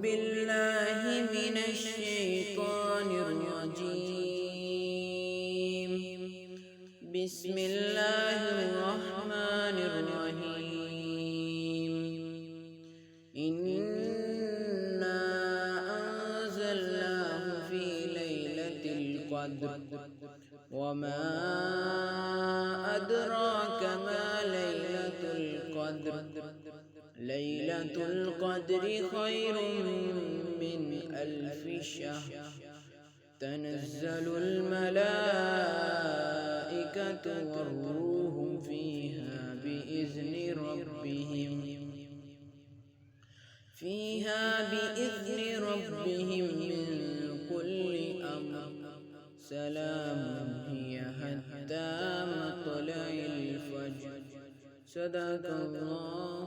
بالله من الشيطان الرجيم. بسم الله الرحمن الرحيم. إنا أنزلناه في ليلة القدر وما أدراك ما ليلة القدر. ليلة القدر خير من 1000 شهر. تنزل الملائكة والروح فيها بإذن ربهم من كل أمر. سلام هي حتى مطلع الفجر. صدق الله